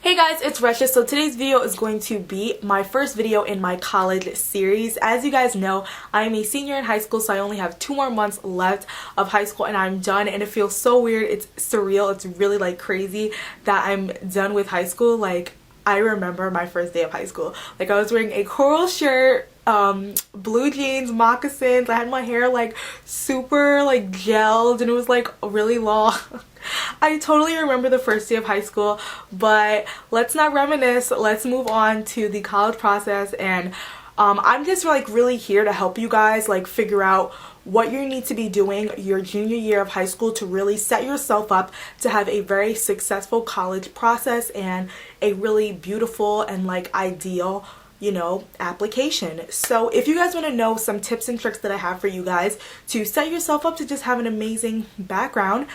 Hey guys, it's Resha. So today's video is going to be my first video in my college series. As you guys know, I am a senior in high school, so I only have 2 more months left of high school and I'm done, and it feels so weird. It's surreal. It's really like crazy that I'm done with high school. Like, I remember my first day of high school. Like, I was wearing a coral shirt, blue jeans, moccasins. I had my hair like super like gelled and it was like really long. I totally remember the first day of high school, but let's not reminisce. Let's move on to the college process, and I'm just like really here to help you guys like figure out what you need to be doing your junior year of high school to really set yourself up to have a very successful college process and a really beautiful and like ideal, you know, application. So if you guys want to know some tips and tricks that I have for you guys to set yourself up to just have an amazing background,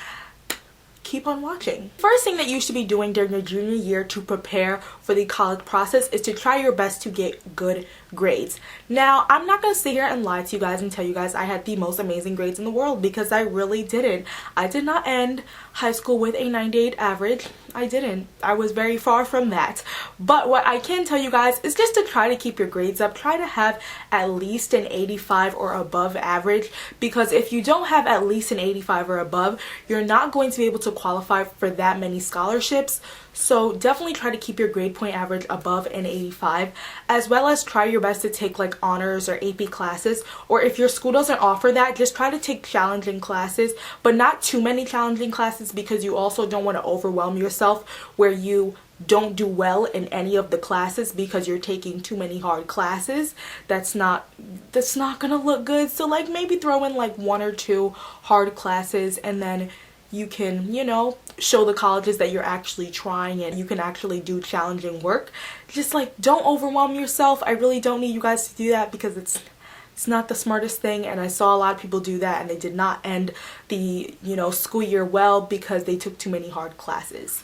keep on watching. First thing that you should be doing during your junior year to prepare for the college process is to try your best to get good grades. Now, I'm not going to sit here and lie to you guys and tell you guys I had the most amazing grades in the world, because I really didn't. I did not end high school with a 98 average. I didn't. I was very far from that. But what I can tell you guys is just to try to keep your grades up. Try to have at least an 85 or above average, because if you don't have at least an 85 or above, you're not going to be able to qualify for that many scholarships. So definitely try to keep your grade point average above an 85, as well as try your best to take like honors or AP classes, or if your school doesn't offer that, just try to take challenging classes, but not too many challenging classes, because you also don't want to overwhelm yourself where you don't do well in any of the classes because you're taking too many hard classes. That's not gonna look good. So like maybe throw in like 1 or 2 hard classes, and then you can, you know, show the colleges that you're actually trying and you can actually do challenging work. Just like, don't overwhelm yourself. I really don't need you guys to do that, because it's not the smartest thing, and I saw a lot of people do that and they did not end the, you know, school year well because they took too many hard classes.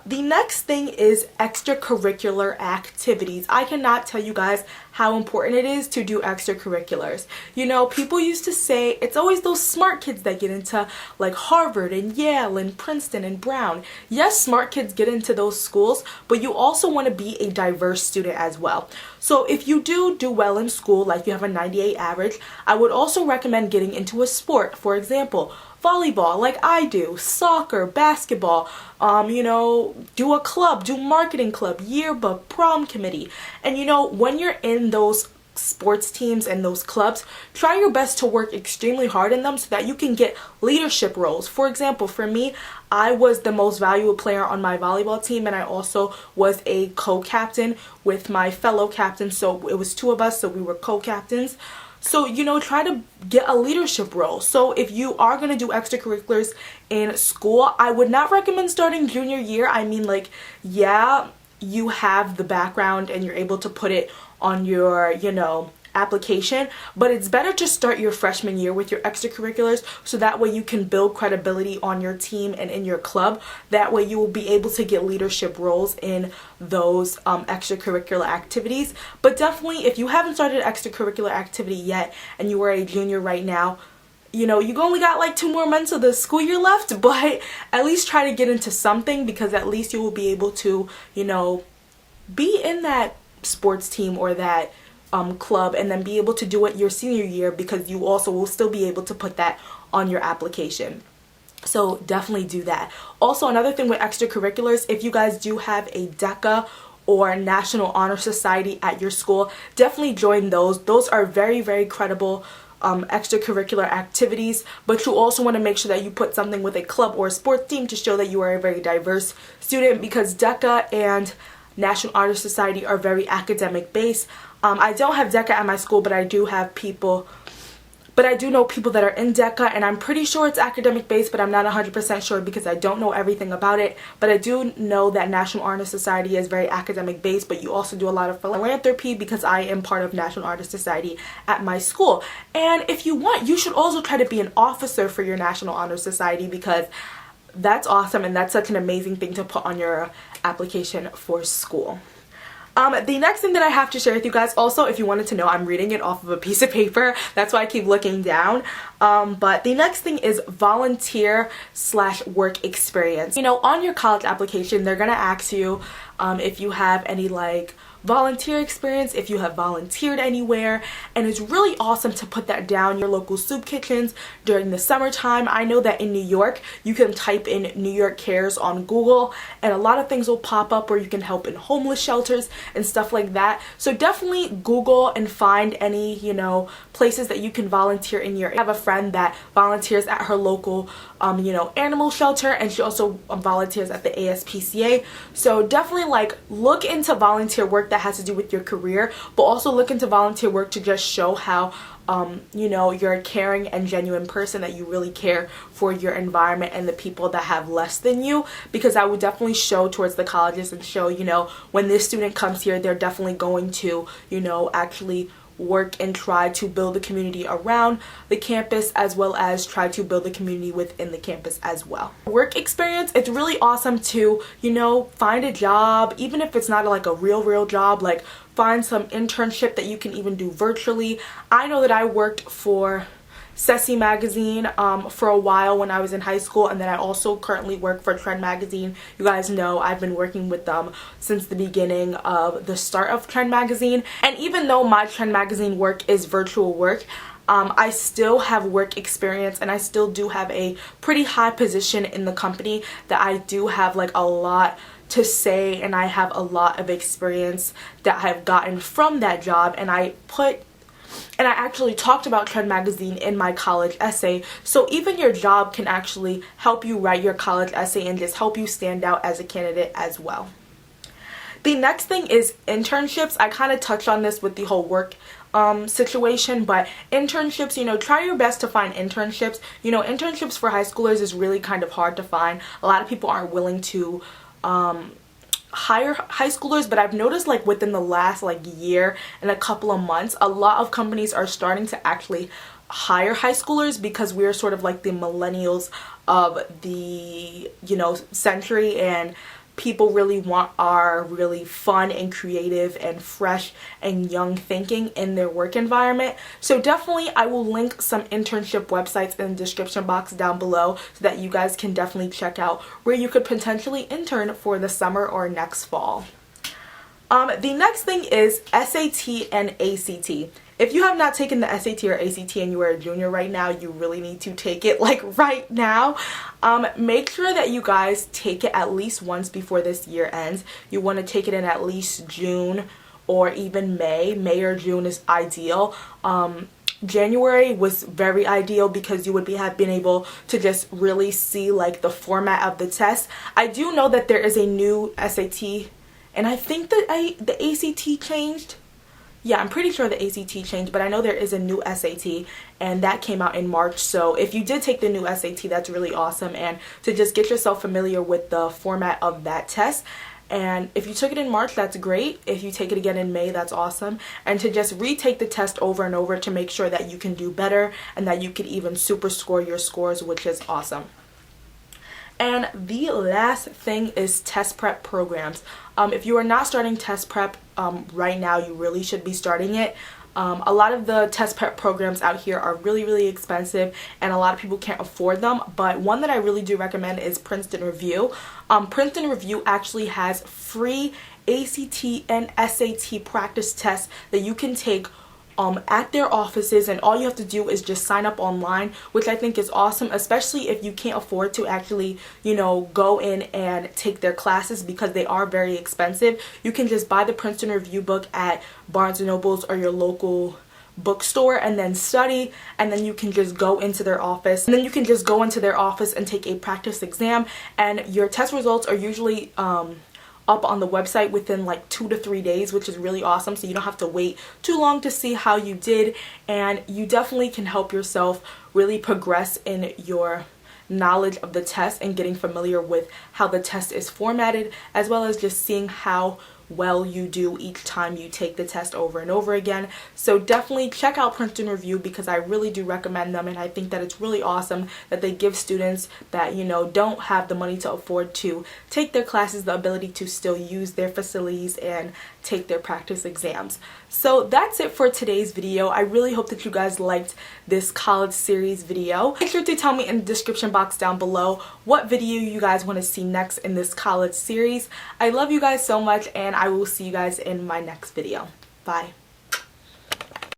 The next thing is extracurricular activities. I cannot tell you guys how important it is to do extracurriculars. You know, people used to say it's always those smart kids that get into like Harvard and Yale and Princeton and Brown. Yes, smart kids get into those schools, but you also want to be a diverse student as well. So if you do well in school, like you have a 98 average, I would also recommend getting into a sport. For example, volleyball, like I do, soccer, basketball, you know, do a club, do marketing club, yearbook, prom committee. And you know, when you're in those sports teams and those clubs, try your best to work extremely hard in them so that you can get leadership roles. For example, for me, I was the most valuable player on my volleyball team, and I also was a co-captain with my fellow captain. So it was 2 of us, so we were co-captains. So, you know, try to get a leadership role. So if you are going to do extracurriculars in school, I would not recommend starting junior year. I mean, like, yeah, you have the background and you're able to put it on your, you know, application, but it's better to start your freshman year with your extracurriculars, so that way you can build credibility on your team and in your club. That way you will be able to get leadership roles in those extracurricular activities. But definitely, if you haven't started an extracurricular activity yet and you are a junior right now, you know, you only got like 2 more months of the school year left, but at least try to get into something, because at least you will be able to, you know, be in that sports team or that club, and then be able to do it your senior year, because you also will still be able to put that on your application. So definitely do that. Also, another thing with extracurriculars, if you guys do have a DECA or National Honor Society at your school, definitely join those. Those are very, very credible extracurricular activities, but you also want to make sure that you put something with a club or a sports team to show that you are a very diverse student, because DECA and National Honor Society are very academic based. I don't have DECA at my school, but I do know people that are in DECA, and I'm pretty sure it's academic based, but I'm not 100% sure because I don't know everything about it. But I do know that National Honor Society is very academic based, but you also do a lot of philanthropy, because I am part of National Honor Society at my school. And if you want, you should also try to be an officer for your National Honor Society, because that's awesome and that's such an amazing thing to put on your application for school. The next thing that I have to share with you guys, also if you wanted to know, I'm reading it off of a piece of paper, that's why I keep looking down. But the next thing is volunteer/work experience. You know, on your college application, they're gonna ask you if you have any like volunteer experience, if you have volunteered anywhere, and it's really awesome to put that down. Your local soup kitchens during the summertime. I know that in New York you can type in New York Cares on Google and a lot of things will pop up where you can help in homeless shelters and stuff like that. So definitely Google and find any, you know, places that you can volunteer in your area. I have a friend that volunteers at her local you know, animal shelter, and she also volunteers at the ASPCA. So definitely like look into volunteer work that has to do with your career, but also look into volunteer work to just show how you know, you're a caring and genuine person, that you really care for your environment and the people that have less than you, because that would definitely show towards the colleges and show, you know, when this student comes here, they're definitely going to, you know, actually work and try to build a community around the campus, as well as try to build a community within the campus as well. Work experience, it's really awesome to, you know, find a job, even if it's not like a real job, like find some internship that you can even do virtually. I know that I worked for Ceci magazine for a while when I was in high school, and then I also currently work for Trend magazine. You guys know I've been working with them since the beginning of the start of Trend magazine, and even though my Trend magazine work is virtual work, I still have work experience, and I still do have a pretty high position in the company, that I do have like a lot to say, and I have a lot of experience that I've gotten from that job, and I actually talked about Trend magazine in my college essay. So even your job can actually help you write your college essay and just help you stand out as a candidate as well. The next thing is internships. I kind of touched on this with the whole work situation, but internships, you know, try your best to find internships. You know, internships for high schoolers is really kind of hard to find. A lot of people aren't willing to hire high schoolers, but I've noticed like within the last like year and a couple of months, a lot of companies are starting to actually hire high schoolers, because we're sort of like the millennials of the, you know, century, and people really want our really fun and creative and fresh and young thinking in their work environment. So definitely I will link some internship websites in the description box down below, so that you guys can definitely check out where you could potentially intern for the summer or next fall. The next thing is SAT and ACT. If you have not taken the SAT or ACT and you are a junior right now, you really need to take it like right now. Make sure that you guys take it at least once before this year ends. You want to take it in at least June or even May. May or June is ideal. January was very ideal, because you would have been able to just really see like the format of the test. I do know that there is a new SAT, and I think that the ACT changed. Yeah, I'm pretty sure the ACT changed, but I know there is a new SAT, and that came out in March. So if you did take the new SAT, that's really awesome, and to just get yourself familiar with the format of that test. And if you took it in March, that's great. If you take it again in May, that's awesome. And to just retake the test over and over to make sure that you can do better and that you could even super score your scores, which is awesome. And the last thing is test prep programs. If you are not starting test prep right now, you really should be starting it. A lot of the test prep programs out here are really expensive, and a lot of people can't afford them, but one that I really do recommend is Princeton Review. Princeton Review actually has free ACT and SAT practice tests that you can take at their offices, and all you have to do is just sign up online, which I think is awesome, especially if you can't afford to actually, you know, go in and take their classes, because they are very expensive. You can just buy the Princeton Review book at Barnes & Noble's or your local bookstore and then study, and then you can just go into their office, and take a practice exam, and your test results are usually up on the website within like 2 to 3 days, which is really awesome, so you don't have to wait too long to see how you did, and you definitely can help yourself really progress in your knowledge of the test and getting familiar with how the test is formatted, as well as just seeing how well you do each time you take the test over and over again. So definitely check out Princeton Review, because I really do recommend them, and I think that it's really awesome that they give students that, you know, don't have the money to afford to take their classes the ability to still use their facilities and take their practice exams. So that's it for today's video. I really hope that you guys liked this college series video. Make sure to tell me in the description box down below what video you guys want to see next in this college series. I love you guys so much, and I will see you guys in my next video. Bye.